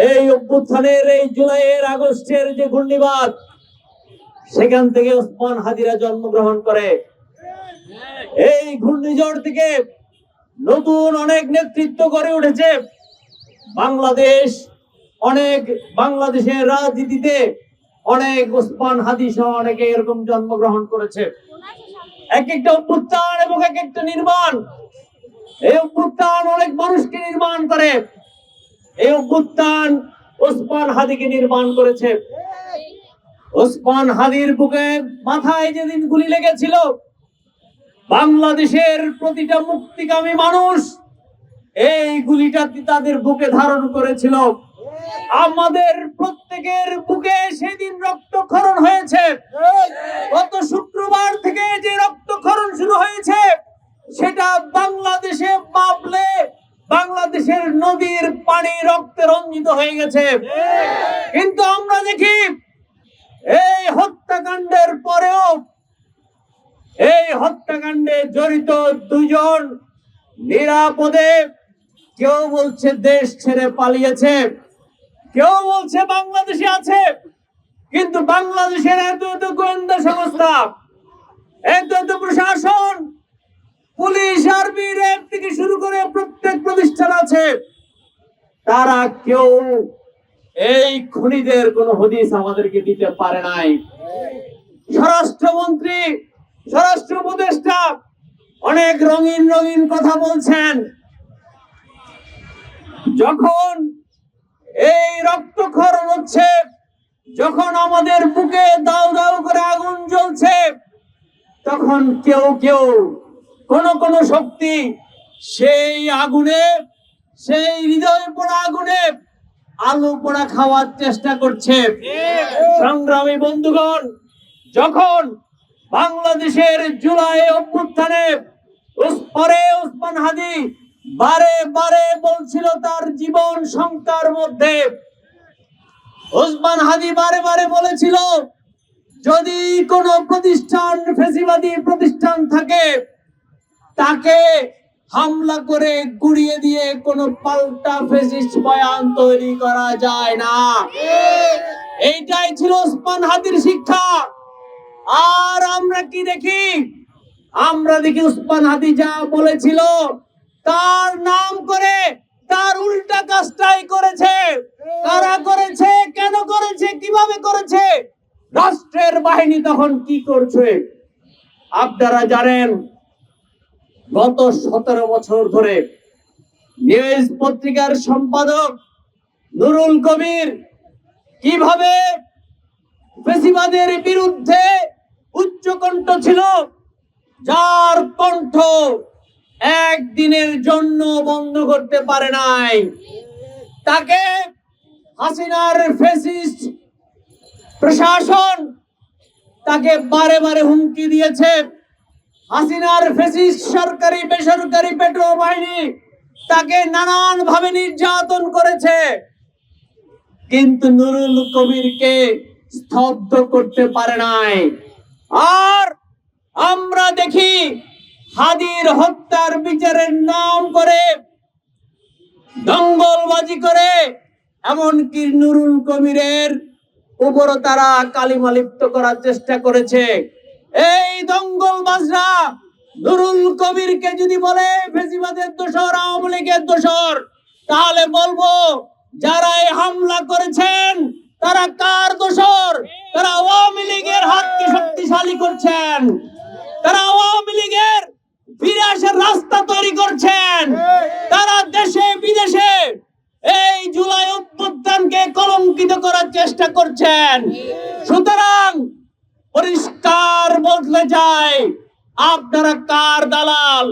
এই অভ্যুত্থানের এই জুলাইয়ের আগস্টের যে ঘূর্ণিবাদ, সেখান থেকে ওসমান হাদিরা জন্মগ্রহণ করে। এই ঘূর্ণিঝড় থেকে নতুন অনেক নেতৃত্ব গড়ে উঠেছে। বাংলাদেশের রাজনীতিতে অনেক ওসমান হাদি সহ অনেকে এরকম জন্মগ্রহণ করেছে। এক একটা অভ্যুত্থান এবং এক একটা নির্মাণ, এই অভ্যুত্থান অনেক মানুষকে নির্মাণ করে। এই অভ্যুত্থান ওসমান হাদিকে নির্মাণ করেছে। ওসমান হাদির বুকে মাথায় যেদিন গুলি লেগেছিল, বাংলাদেশের প্রতিটা মুক্তিকামী মানুষ এই গুলিটা তাদের বুকে ধারণ করেছিল। আমাদের প্রত্যেকের বুকে সেদিন রক্তক্ষরণ হয়েছে। গত শুক্রবার থেকে যে রক্তক্ষরণ শুরু হয়েছে, সেটা বাংলাদেশে মাপলে বাংলাদেশের নদীর পানি রক্তে রঞ্জিত হয়ে গেছে। কিন্তু আমরা দেখি এই হত্যাকাণ্ডের পরেও এই হত্যাকাণ্ডে জড়িত দুজন নিরাপদে, কেউ বলছে দেশ ছেড়ে পালিয়েছে, কেউ বলছে বাংলাদেশে আছে। কিন্তু বাংলাদেশের এত গোয়েন্দা সংস্থা, এত প্রশাসন, পুলিশ, আর্মি, র্যাব থেকে শুরু করে প্রত্যেক প্রতিষ্ঠান আছে, তারা কেউ এই খুনিদের কোন হদিস আমাদেরকে দিতে পারে নাই। স্বরাষ্ট্রমন্ত্রী, স্বরাষ্ট্র উপদেষ্টা অনেক রঙিন রঙিন কথা বলছেন। যখন এই রক্তক্ষরণ হচ্ছে, যখন আমাদের বুকে দাউ দাউ করে আগুন জ্বলছে, তখন কেউ কোন শক্তি সেই আগুনে, সেই হৃদয় পোড়া আগুনে আলু পোড়া খাওয়ার চেষ্টা করছে। সংগ্রামী বন্ধুগণ, যখন বাংলাদেশের জুলাই অভ্যুত্থানে ওসমান হাদি বারে বারে বলছিল তার জীবন শঙ্কার মধ্যে, ওসমান হাদি বারে বারে বলেছিল যদি কোন প্রতিষ্ঠান, ফ্যাসিবাদী প্রতিষ্ঠান থাকে, তাকে হামলা করে গুড়িয়ে দিয়ে কোন পাল্টা ফ্যাসিস্ট বয়ান তৈরি করা যায় না। এইটাই ছিল ওসমান হাদির শিক্ষা। আর আমরা কি দেখি? আমরা দেখি ওসমান হাদি যা বলেছিল তার নাম করে তার উল্টা কাজটাই করেছে। কারা করেছে, কেন করেছে, কিভাবে করেছে, রাষ্ট্রের বাহিনী তখন কি করছে আপনারা জানেন। গত 17 বছর ধরে নিউজ পত্রিকার সম্পাদক নুরুল কবির কিভাবে ফ্যাসিবাদের বিরুদ্ধে উচ্চকণ্ঠ ছিল, যার কণ্ঠ একদিনের জন্য বন্ধ করতে পারে নাই। তাকে হাসিনার ফ্যাসিস্ট প্রশাসন তাকে বারে বারে হুমকি দিয়েছে। হাসিনার ফ্যাসিস্ট সরকারি বেসরকারি পেট্রো বাহিনী তাকে নানান ভাবে নির্যাতন করেছে, কিন্তু নুরুল কবিরকে স্তব্ধ করতে পারে নাই। আর আমরা দেখি হাদির হত্যার বিচারের নাম করে দঙ্গলবাজি করে, এমনকি নুরুল কবিরের উপর তারা কালিমা লিপ্ত করার চেষ্টা করেছে। এই দঙ্গলবাজরা নুরুল কবিরকে যদি বলে ফ্যাসিবাদের দোসর, আওয়ামী লীগের দোসর, তাহলে বলবো যারা এই হামলা করেছেন তারা কার দোসর? তারা আওয়ামী লীগের হাতকে শক্তিশালী করছেন, তারা আওয়ামী লীগের ফিরে আসার রাস্তা তৈরি করছেন, তারা দেশে বিদেশে এই জুলাই অভ্যুত্থানকে কলঙ্কিত করার চেষ্টা করছেন। সুতরাং পরিষ্কার বলতে চাই, আপনারা কার দালাল,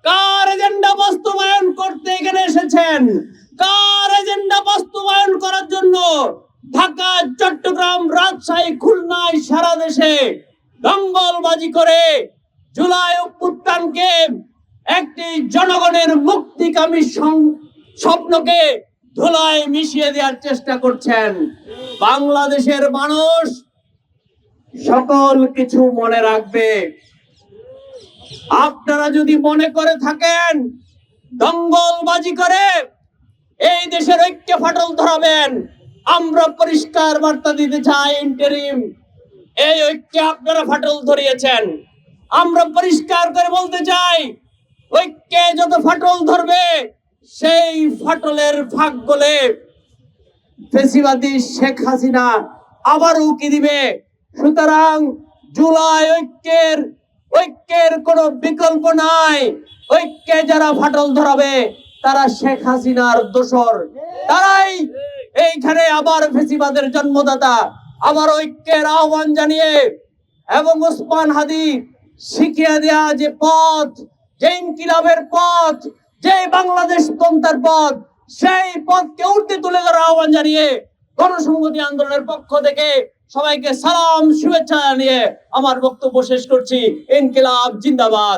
কার এজেন্ডা বাস্তবায়ন করতে এখানে এসেছেন, কার এজেন্ডা বাস্তবায়ন করার জন্য ঢাকা, চট্টগ্রাম, রাজশাহী, খুলনায় সারা দেশে দঙ্গলবাজি করে জুলাই অভ্যুত্থানকে একটি জনগণের মুক্তিকামী স্বপ্নকে ধুলায় মিশিয়ে দেওয়ার চেষ্টা করছেন। বাংলাদেশের মানুষ সকল কিছু মনে রাখবে। আপনারা যদি মনে করে থাকেন দঙ্গলবাজি করে এই দেশের ঐক্যে ফাটল ধরাবেন। আমরা পরিষ্কার বার্তা দিতে চাই, ইন্টারিম এই ঐক্যে আপনারা ফাটল ধরিয়েছেন। আমরা পরিষ্কার করে বলতে চাই, ঐক্যে যত ফাটল ধরবে সেই ফাটলের ফাঁক গলে ফেসিবাদী শেখ হাসিনা আবার উকি দিবে। সুতরাং জুলাই ঐক্যের কোনো বিকল্প নাই। ঐক্যে যারা ফাটল ধরাবে তারা শেখ হাসিনার দোসর, তারাই এইখানে আবার ফেসিবাদের জন্মদাতা। আবার ঐক্যের আহ্বান জানিয়ে এবং ওসমান হাদি শিখিয়ে দেয়া যে পথ, যে ইনকিলাবের পথ, যে বাংলাদেশ তন্ত্রের পথ, সেই পথকে উর্ধে তুলে ধরার আহ্বান জানিয়ে গণসংহতি আন্দোলনের পক্ষ থেকে সবাইকে সালাম, শুভেচ্ছা জানিয়ে আমার বক্তব্য শেষ করছি। ইনকিলাব জিন্দাবাদ।